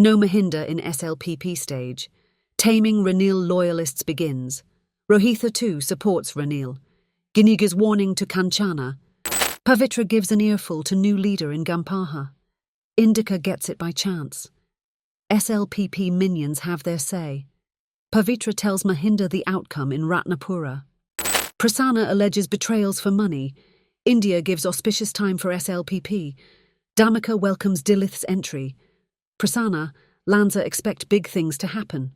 No Mahinda in SLPP stage. Taming Ranil loyalists begins. Rohitha too supports Ranil. Giniga's warning to Kanchana. Pavitra gives an earful to new leader in Gampaha. Indica gets it by chance. SLPP minions have their say. Pavitra tells Mahinda the outcome in Ratnapura. Prasanna alleges betrayals for money. India gives auspicious time for SLPP. Damika welcomes Dilith's entry. Prasanna, Lanka expect big things to happen.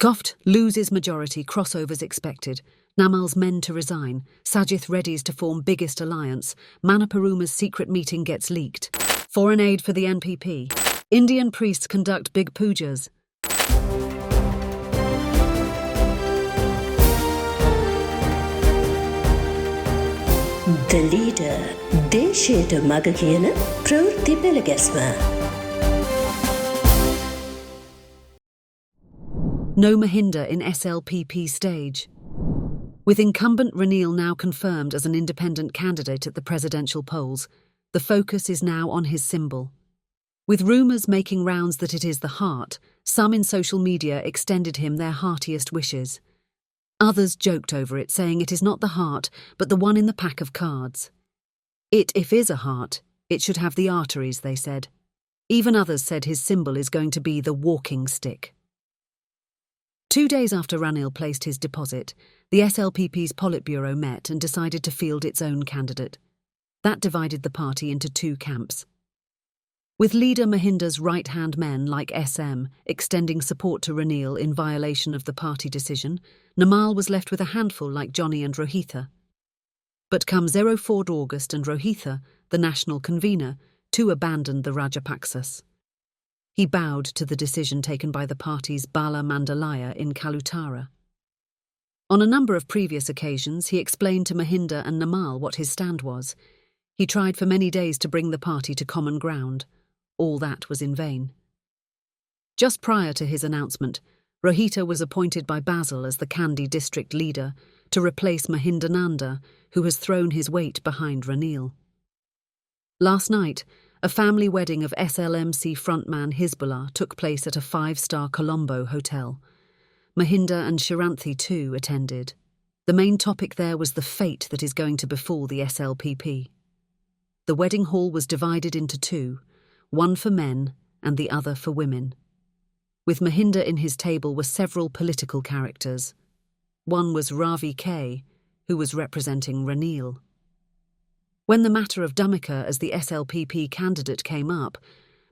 Goft loses majority, crossovers expected. Namal's men to resign. Sajith readies to form biggest alliance. Manaparuma's secret meeting gets leaked. Foreign aid for the NPP. Indian priests conduct big pujas. The leader, දේශයට මග කියන ප්‍රවෘත්ති පෙළගැස්ම. No Mahinda in SLPP stage. With incumbent Ranil now confirmed as an independent candidate at the presidential polls, the focus is now on his symbol. With rumours making rounds that it is the heart, some in social media extended him their heartiest wishes. Others joked over it, saying it is not the heart, but the one in the pack of cards. If is a heart, it should have the arteries, they said. Even others said his symbol is going to be the walking stick. 2 days after Ranil placed his deposit, the SLPP's Politburo met and decided to field its own candidate. That divided the party into 2 camps. With leader Mahinda's right-hand men like SM extending support to Ranil in violation of the party decision, Namal was left with a handful like Johnny and Rohitha. But come 04 August and Rohitha, the national convener, too abandoned the Rajapaksas. He bowed to the decision taken by the party's Bala Mandalaya in Kalutara. On a number of previous occasions, he explained to Mahinda and Namal what his stand was. He tried for many days to bring the party to common ground. All that was in vain. Just prior to his announcement, Rohitha was appointed by Basil as the Kandy district leader to replace Mahindananda, who has thrown his weight behind Ranil. Last night, a family wedding of SLMC frontman Hizbullah took place at a 5-star Colombo hotel. Mahinda and Shiranthi too attended. The main topic there was the fate that is going to befall the SLPP. The wedding hall was divided into 2, one for men and the other for women. With Mahinda in his table were several political characters. One was Ravi K., who was representing Ranil. When the matter of Damika as the SLPP candidate came up,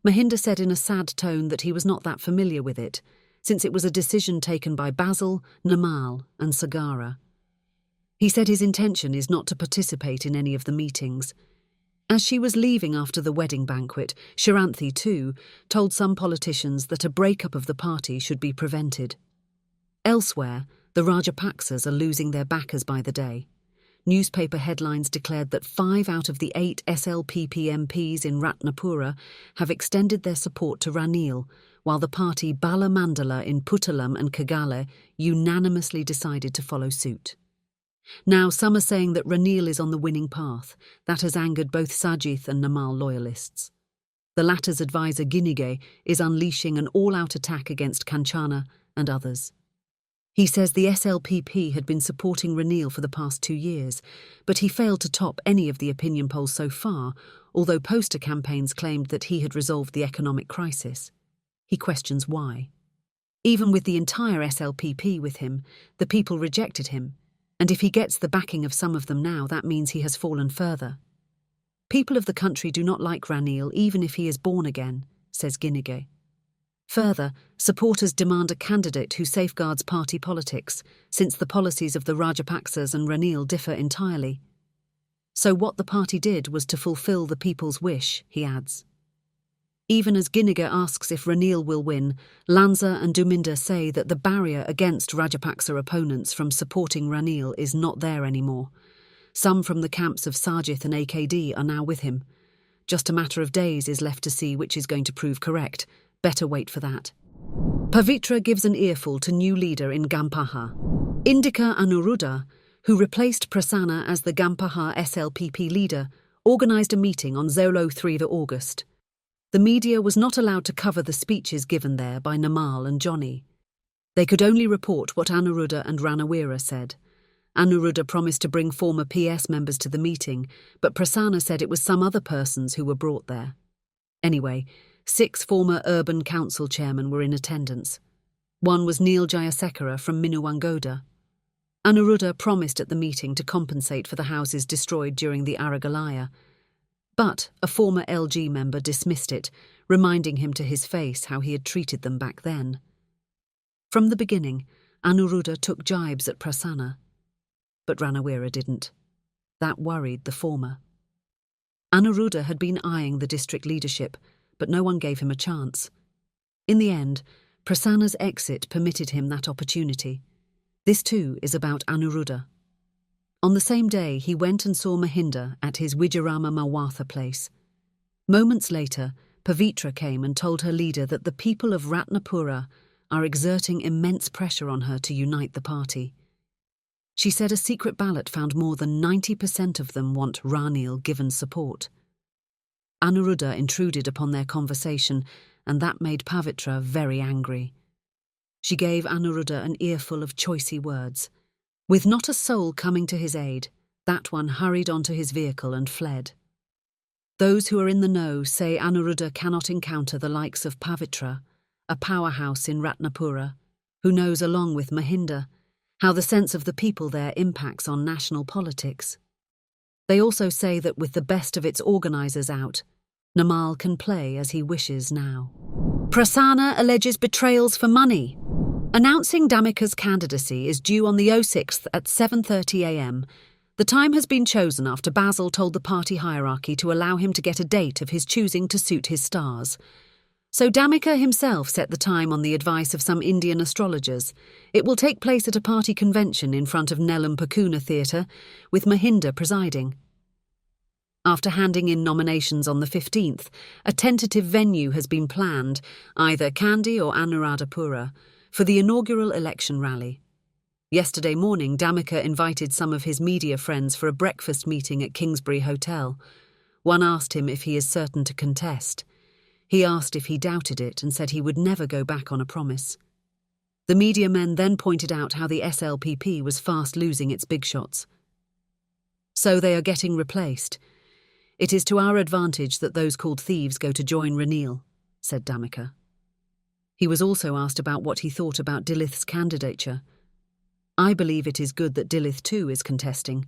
Mahinda said in a sad tone that he was not that familiar with it, since it was a decision taken by Basil, Namal and Sagara. He said his intention is not to participate in any of the meetings. As she was leaving after the wedding banquet, Shiranthi, too, told some politicians that a breakup of the party should be prevented. Elsewhere, the Rajapaksas are losing their backers by the day. Newspaper headlines declared that 5 out of the 8 SLPP MPs in Ratnapura have extended their support to Ranil, while the party Bala Mandala in Puttalam and Kagale unanimously decided to follow suit. Now some are saying that Ranil is on the winning path. That has angered both Sajith and Namal loyalists. The latter's advisor Ginige is unleashing an all-out attack against Kanchana and others. He says the SLPP had been supporting Ranil for the past 2 years, but he failed to top any of the opinion polls so far, although poster campaigns claimed that he had resolved the economic crisis. He questions why. Even with the entire SLPP with him, the people rejected him, and if he gets the backing of some of them now, that means he has fallen further. People of the country do not like Ranil even if he is born again, says Ginige. Further, supporters demand a candidate who safeguards party politics, since the policies of the Rajapaksas and Ranil differ entirely. So what the party did was to fulfill the people's wish, he adds. Even as Ginige asks if Ranil will win, Lanza and Duminda say that the barrier against Rajapaksa opponents from supporting Ranil is not there anymore. Some from the camps of Sajith and AKD are now with him. Just a matter of days is left to see which is going to prove correct. Better wait for that. Pavitra gives an earful to new leader in Gampaha. Indika Anuruddha, who replaced Prasanna as the Gampaha SLPP leader, organised a meeting on 03 August. The media was not allowed to cover the speeches given there by Namal and Johnny. They could only report what Anuruddha and Ranawira said. Anuruddha promised to bring former PS members to the meeting, but Prasanna said it was some other persons who were brought there. Anyway, 6 former urban council chairmen were in attendance. One was Neil Jayasekara from Minuwangoda. Anuruddha promised at the meeting to compensate for the houses destroyed during the Aragalaya, but a former LG member dismissed it, reminding him to his face how he had treated them back then. From the beginning, Anuruddha took jibes at Prasanna, but Ranawira didn't. That worried the former. Anuruddha had been eyeing the district leadership, but no one gave him a chance. In the end, Prasanna's exit permitted him that opportunity. This too is about Anuruddha. On the same day, he went and saw Mahinda at his Wijayarama Mawatha place. Moments later, Pavitra came and told her leader that the people of Ratnapura are exerting immense pressure on her to unite the party. She said a secret ballot found more than 90% of them want Ranil given support. Anuruddha intruded upon their conversation, and that made Pavitra very angry. She gave Anuruddha an earful of choicy words. With not a soul coming to his aid, that one hurried onto his vehicle and fled. Those who are in the know say Anuruddha cannot encounter the likes of Pavitra, a powerhouse in Ratnapura, who knows along with Mahinda how the sense of the people there impacts on national politics. They also say that with the best of its organisers out, Namal can play as he wishes now. Prasanna alleges betrayals for money. Announcing Damika's candidacy is due on the 06th at 7:30 a.m. The time has been chosen after Basil told the party hierarchy to allow him to get a date of his choosing to suit his stars. So Damika himself set the time on the advice of some Indian astrologers. It will take place at a party convention in front of Nellam Pakuna Theatre, with Mahinda presiding. After handing in nominations on the 15th, a tentative venue has been planned, either Kandy or Anuradhapura, for the inaugural election rally. Yesterday morning, Damika invited some of his media friends for a breakfast meeting at Kingsbury Hotel. One asked him if he is certain to contest. He asked if he doubted it and said he would never go back on a promise. The media men then pointed out how the SLPP was fast losing its big shots. So they are getting replaced. It is to our advantage that those called thieves go to join Ranil, said Damika. He was also asked about what he thought about Dilith's candidature. I believe it is good that Dilith too is contesting.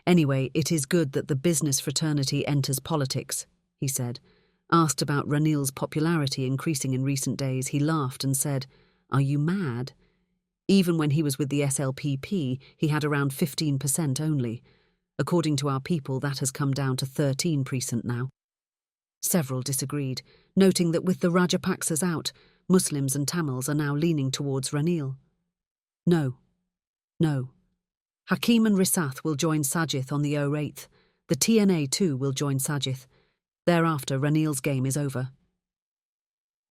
Anyway, it is good that the business fraternity enters politics, he said. Asked about Ranil's popularity increasing in recent days, he laughed and said, "Are you mad?" Even when he was with the SLPP, he had around 15% only. According to our people, that has come down to 13% now. Several disagreed, noting that with the Rajapaksas out, Muslims and Tamils are now leaning towards Ranil. No. Hakim and Risath will join Sajith on the 08th. The TNA too will join Sajith. Thereafter, Ranil's game is over.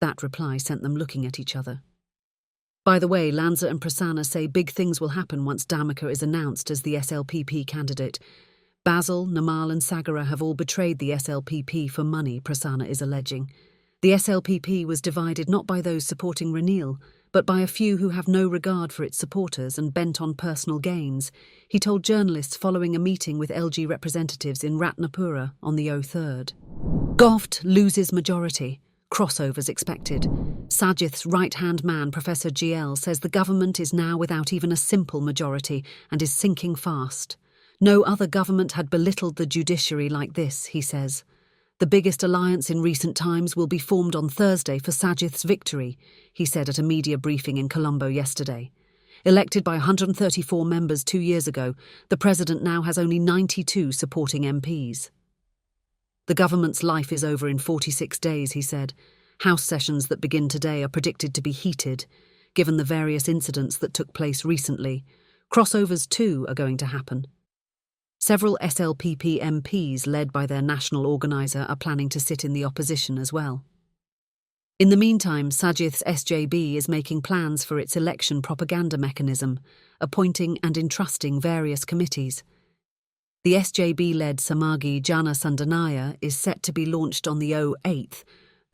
That reply sent them looking at each other. By the way, Lanza and Prasanna say big things will happen once Damika is announced as the SLPP candidate. Basil, Namal and Sagara have all betrayed the SLPP for money, Prasanna is alleging. The SLPP was divided not by those supporting Ranil, but by a few who have no regard for its supporters and bent on personal gains, he told journalists following a meeting with LG representatives in Ratnapura on the 03rd. Govt loses majority. Crossovers expected. Sajith's right-hand man, Professor GL, says the government is now without even a simple majority and is sinking fast. No other government had belittled the judiciary like this, he says. The biggest alliance in recent times will be formed on Thursday for Sajith's victory, he said at a media briefing in Colombo yesterday. Elected by 134 members 2 years ago, the president now has only 92 supporting MPs. The government's life is over in 46 days, he said. House sessions that begin today are predicted to be heated, given the various incidents that took place recently. Crossovers too are going to happen. Several SLPP MPs, led by their national organiser, are planning to sit in the opposition as well. In the meantime, Sajith's SJB is making plans for its election propaganda mechanism, appointing and entrusting various committees. The SJB-led Samagi Jana Sandanaya is set to be launched on the 08th,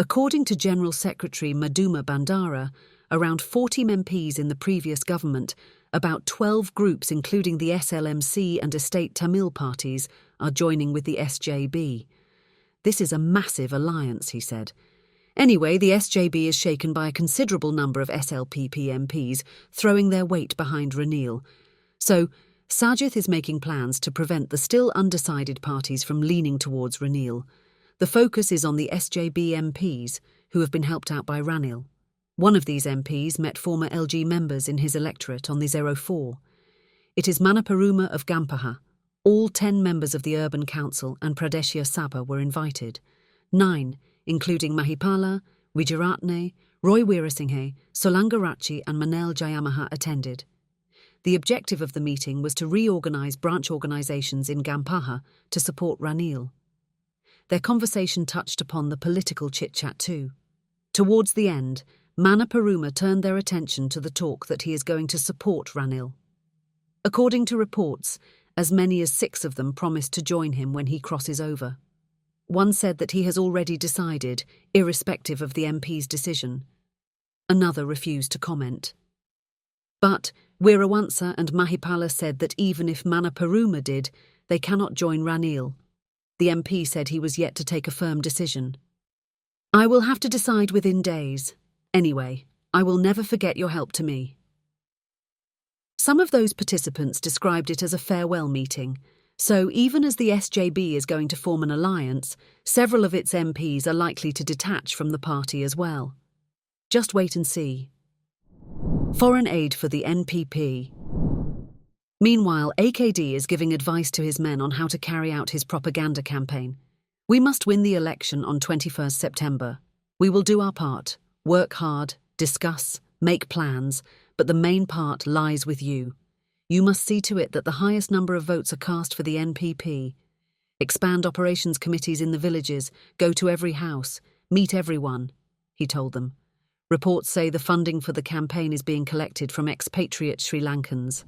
According to General Secretary Madhuma Bandara, around 40 MPs in the previous government, about 12 groups including the SLMC and Estate Tamil parties are joining with the SJB. This is a massive alliance, he said. Anyway, the SJB is shaken by a considerable number of SLPP MPs throwing their weight behind Ranil. So, Sajith is making plans to prevent the still undecided parties from leaning towards Ranil. The focus is on the SJB MPs, who have been helped out by Ranil. One of these MPs met former LG members in his electorate on the 04. It is Manaparuma of Gampaha. All 10 members of the Urban Council and Pradeshya Sabha were invited. 9, including Mahipala, Wijaratne, Roy Weerasinghe, Solangarachi and Manel Jayamaha attended. The objective of the meeting was to reorganise branch organisations in Gampaha to support Ranil. Their conversation touched upon the political chit-chat too. Towards the end, Manaparuma turned their attention to the talk that he is going to support Ranil. According to reports, as many as 6 of them promised to join him when he crosses over. One said that he has already decided, irrespective of the MP's decision. Another refused to comment. But Weerawansa and Mahipala said that even if Manaparuma did, they cannot join Ranil. The MP said he was yet to take a firm decision. I will have to decide within days. Anyway, I will never forget your help to me. Some of those participants described it as a farewell meeting, so even as the SJB is going to form an alliance, several of its MPs are likely to detach from the party as well. Just wait and see. Foreign aid for the NPP. Meanwhile, AKD is giving advice to his men on how to carry out his propaganda campaign. We must win the election on 21st September. We will do our part, work hard, discuss, make plans, but the main part lies with you. You must see to it that the highest number of votes are cast for the NPP. Expand operations committees in the villages, go to every house, meet everyone, he told them. Reports say the funding for the campaign is being collected from expatriate Sri Lankans.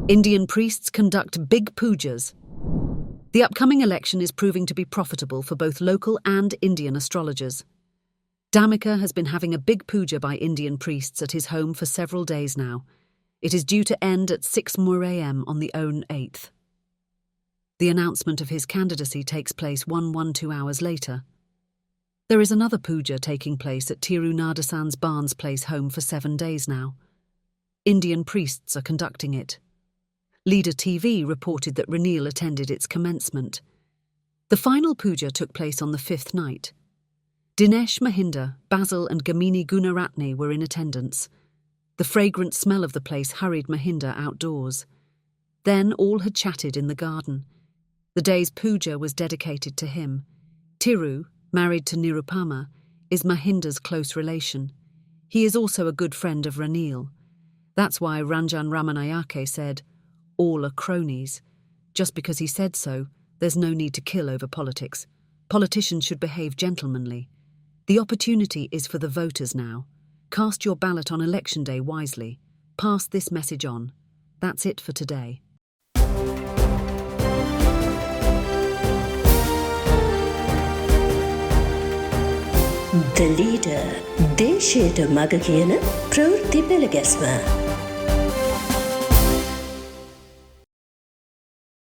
Indian priests conduct big pujas. The upcoming election is proving to be profitable for both local and Indian astrologers. Damika has been having a big puja by Indian priests at his home for several days now. It is due to end at 6 a.m. on the 8th. The announcement of his candidacy takes place 2 hours later. There is another puja taking place at Tiru Nadasan's Barnes Place home for 7 days now. Indian priests are conducting it. Leader TV reported that Ranil attended its commencement. The final puja took place on the 5th night. Dinesh Mahinda, Basil and Gamini Gunaratne were in attendance. The fragrant smell of the place hurried Mahinda outdoors. Then all had chatted in the garden. The day's puja was dedicated to him. Tiru, married to Nirupama, is Mahinda's close relation. He is also a good friend of Ranil. That's why Ranjan Ramanayake said, all are cronies. Just because he said so, there's no need to kill over politics. Politicians should behave gentlemanly. The opportunity is for the voters now. Cast your ballot on election day wisely. Pass this message on. That's it for today. The leader, දේශයට මග කියන ප්‍රවෘත්ති පෙළ ගැස්ම.